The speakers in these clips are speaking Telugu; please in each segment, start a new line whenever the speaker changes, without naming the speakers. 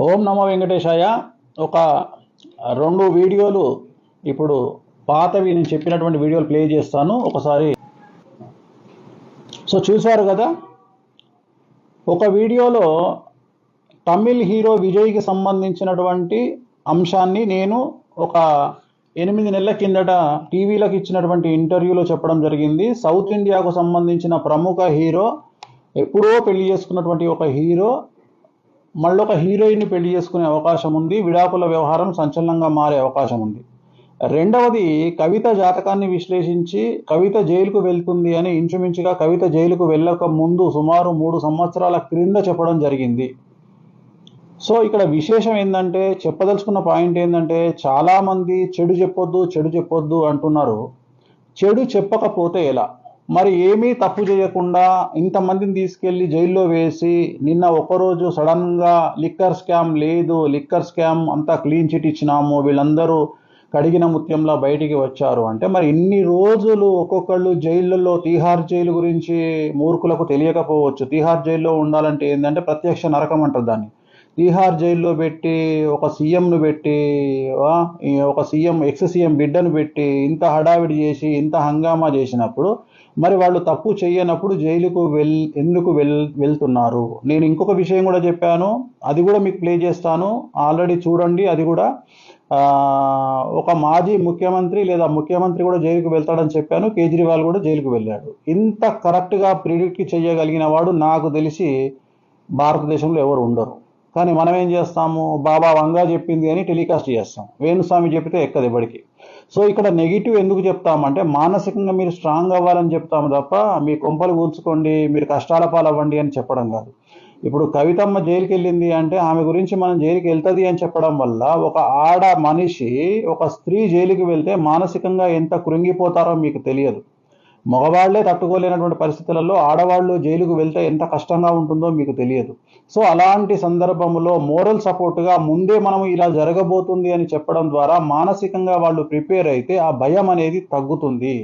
ఓం నమో వెంకటేశాయ. ఒక 2 వీడియోలు ఇప్పుడు పాతవి నేను చెప్పినటువంటి వీడియోలు ప్లే చేస్తాను ఒకసారి. సో చూశారు కదా, ఒక వీడియోలో తమిళ్ హీరో విజయ్కి సంబంధించినటువంటి అంశాన్ని నేను ఒక 8 నెలల కిందట టీవీలకు ఇచ్చినటువంటి ఇంటర్వ్యూలో చెప్పడం జరిగింది. సౌత్ ఇండియాకు సంబంధించిన ప్రముఖ హీరో, ఎప్పుడో పెళ్లి చేసుకున్నటువంటి ఒక హీరో మళ్ళొక హీరోయిన్ని పెళ్లి చేసుకునే అవకాశం ఉంది. విడాకుల వ్యవహారం సంచలనంగా మారే అవకాశం ఉంది. రెండవది, కవిత జాతకాన్ని విశ్లేషించి కవిత జైలుకు వెళ్తుంది అని ఇంచుమించుగా కవిత జైలుకు వెళ్ళక ముందు సుమారు 3 సంవత్సరాల క్రింద చెప్పడం జరిగింది. సో ఇక్కడ విశేషం ఏంటంటే, చెప్పదలుచుకున్న పాయింట్ ఏంటంటే, చాలామంది చెడు చెప్పొద్దు అంటున్నారు. చెడు చెప్పకపోతే ఎలా? మరి ఏమీ తప్పు చేయకుండా ఇంతమందిని తీసుకెళ్లి జైల్లో వేసి నిన్న ఒక్కరోజు సడన్గా లిక్కర్ స్కామ్ అంతా క్లీన్ చిట్ ఇచ్చినాము, వీళ్ళందరూ కడిగిన ముత్యంలా బయటికి వచ్చారు అంటే, మరి ఇన్ని రోజులు ఒక్కొక్కళ్ళు జైళ్ళల్లో తీహార్ జైలు గురించి మూర్ఖులకు తెలియకపోవచ్చు. తీహార్ జైల్లో ఉండాలంటే ఏంటంటే ప్రత్యక్ష నరకం అంటారు దాన్ని. తీహార్ జైల్లో పెట్టి ఒక సీఎంను పెట్టి, ఒక ఎక్స్ సీఎం బిడ్డను పెట్టి ఇంత హడావిడి చేసి ఇంత హంగామా చేసినప్పుడు మరి వాళ్ళు తప్పు చేయనప్పుడు జైలుకు ఎందుకు వెళ్తున్నారు? నేను ఇంకొక విషయం కూడా చెప్పాను, అది కూడా మీకు ప్లే చేస్తాను, ఆల్రెడీ చూడండి. అది కూడా ఒక మాజీ ముఖ్యమంత్రి లేదా ముఖ్యమంత్రి కూడా జైలుకు వెళ్తాడని చెప్పాను. కేజ్రీవాల్ కూడా జైలుకు వెళ్ళాడు. ఇంత కరెక్ట్గా ప్రిడిక్ట్ చేయగలిగిన వాడు నాకు తెలిసి భారతదేశంలో ఎవరు ఉండరు. కానీ మనం ఏం చేస్తాము, బాబా వంగా చెప్పింది అని టెలికాస్ట్ చేస్తాం, వేణుస్వామి చెప్తే ఎక్కదు ఎవరికి. సో ఇక్కడ నెగిటివ్ ఎందుకు చెప్తామంటే, మానసికంగా మీరు స్ట్రాంగ్ అవ్వాలని చెప్తాము తప్ప మీ కొంపలు కూల్చుకోండి, మీరు కష్టాల పాలవ్వండి అని చెప్పడం కాదు. ఇప్పుడు కవితమ్మ జైలుకి వెళ్ళింది అంటే ఆమె గురించి మనం జైలుకి వెళ్తుంది అని చెప్పడం వల్ల, ఒక ఆడ మనిషి, ఒక స్త్రీ జైలుకి వెళ్తే మానసికంగా ఎంత కృంగిపోతారో మీకు తెలియదు. మగవాళ్లే తట్టుకోలేనటువంటి పరిస్థితులలో ఆడవాళ్ళు జైలుకు వెళ్తే ఎంత కష్టంగా ఉంటుందో మీకు తెలియదు. సో అలాంటి సందర్భంలో మోరల్ సపోర్ట్గా ముందే మనం ఇలా జరగబోతుంది అని చెప్పడం ద్వారా మానసికంగా వాళ్ళు ప్రిపేర్ అయితే ఆ భయం అనేది తగ్గుతుంది.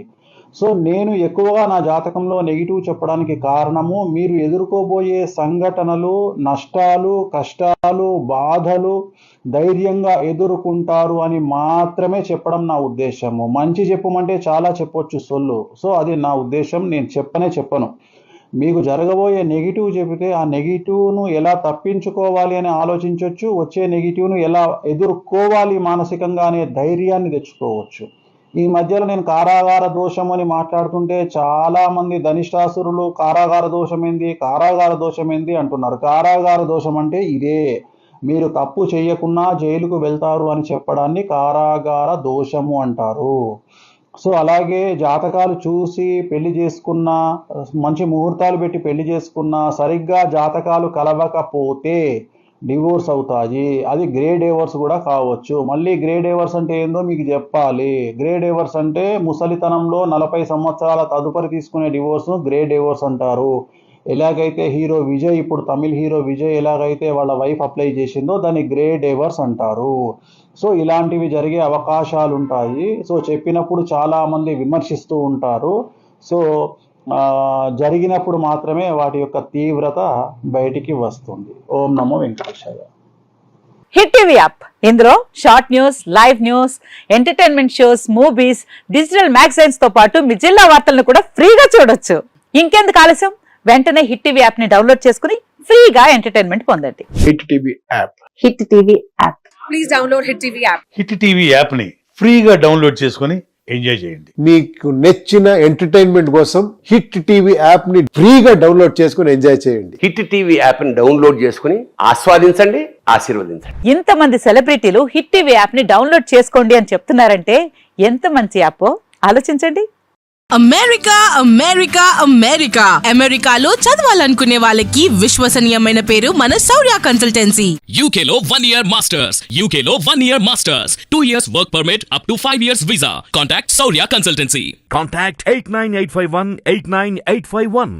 సో నేను ఎక్కువగా నా జాతకంలో నెగిటివ్ చెప్పడానికి కారణము, మీరు ఎదుర్కోబోయే సంఘటనలు, నష్టాలు, కష్టాలు, బాధలు ధైర్యంగా ఎదుర్కొంటారు అని మాత్రమే చెప్పడం నా ఉద్దేశము. మంచి చెప్పమంటే చాలా చెప్పొచ్చు సొల్లు. సో అది నా ఉద్దేశం, నేను చెప్పను. మీకు జరగబోయే నెగిటివ్ చెబితే ఆ నెగిటివ్ను ఎలా తప్పించుకోవాలి అని ఆలోచించవచ్చు, వచ్చే నెగిటివ్ను ఎలా ఎదుర్కోవాలి మానసికంగా అనే ధైర్యాన్ని తెచ్చుకోవచ్చు. ఈ మధ్యలో నేను కారాగార దోషం అని మాట్లాడుతుంటే చాలా మంది ధనిష్టాసురులు కారాగార దోషం ఏంది అంటున్నారు. కారాగార దోషం అంటే ఇదే, మీరు తప్పు చేయకున్నా జైలుకు వెళ్తారు అని చెప్పడాన్ని కారాగార దోషము అంటారు. సో అలాగే జాతకాలు చూసి పెళ్లి చేసుకున్నా, మంచి ముహూర్తాలు పెట్టి పెళ్లి చేసుకున్నా, సరిగ్గా జాతకాలు కలవకపోతే డివోర్స్ అవుతాయి. అది గ్రే డైవర్స్ కూడా కావచ్చు. మళ్ళీ గ్రే డైవర్స్ అంటే ఏందో మీకు చెప్పాలి. గ్రే డైవర్స్ అంటే ముసలితనంలో 40 సంవత్సరాల తదుపరి తీసుకునే డివోర్స్ను గ్రే డైవర్స్ అంటారు. ఎలాగైతే హీరో విజయ్, ఇప్పుడు తమిళ్ హీరో విజయ్ ఎలాగైతే వాళ్ళ వైఫ్ అప్లై చేసిందో దాన్ని గ్రే డైవర్స్ అంటారు. సో ఇలాంటివి జరిగే అవకాశాలు ఉంటాయి. సో చెప్పినప్పుడు చాలామంది విమర్శిస్తూ ఉంటారు. సో జరిగినప్పుడు మాత్రమే వాటి యొక్క తీవ్రత బయటికి వస్తుంది. ఓం నమో వెంకటేశాయ.
హిట్ టీవీ యాప్, ఇందులో short news, live news, entertainment shows, movies, digital magazines తో పాటు మీ జిల్లా వార్తలను కూడా ఫ్రీగా చూడొచ్చు. ఇంకెందుకు ఆలస్యం, వెంటనే హిట్ టీవీ యాప్ ని డౌన్లోడ్ చేసుకుని ఫ్రీగా ఎంటర్టైన్మెంట్ పొందండి.
Hit TV app.
Hit TV app.
Please download hit TV app.
Hit TV app ని ఫ్రీగా డౌన్లోడ్ చేసుకుని ఎంజాయ్ చేయండి.
మీకు నచ్చిన ఎంటర్టైన్మెంట్ కోసం హిట్ టీవీ యాప్ ని ఫ్రీగా డౌన్లోడ్ చేసుకుని ఎంజాయ్ చేయండి.
హిట్ టీవీ యాప్ ని డౌన్లోడ్ చేసుకుని ఆస్వాదించండి, ఆశీర్వదించండి.
ఇంతమంది సెలబ్రిటీలు హిట్ టీవీ యాప్ ని డౌన్లోడ్ చేసుకోండి అని చెప్తున్నారంటే ఎంత మంచి యాప్ ఆలోచించండి.
అమెరికాలో చదవాలనుకునే వాళ్ళకి విశ్వసనీయమైన పేరు మన శౌర్య కన్సల్టెన్సీ.
UK లో 1 year masters, UK లో 1 year masters, 2 years work permit up to 5 years visa. Contact Saurya Consultancy.
Contact 89851 89851.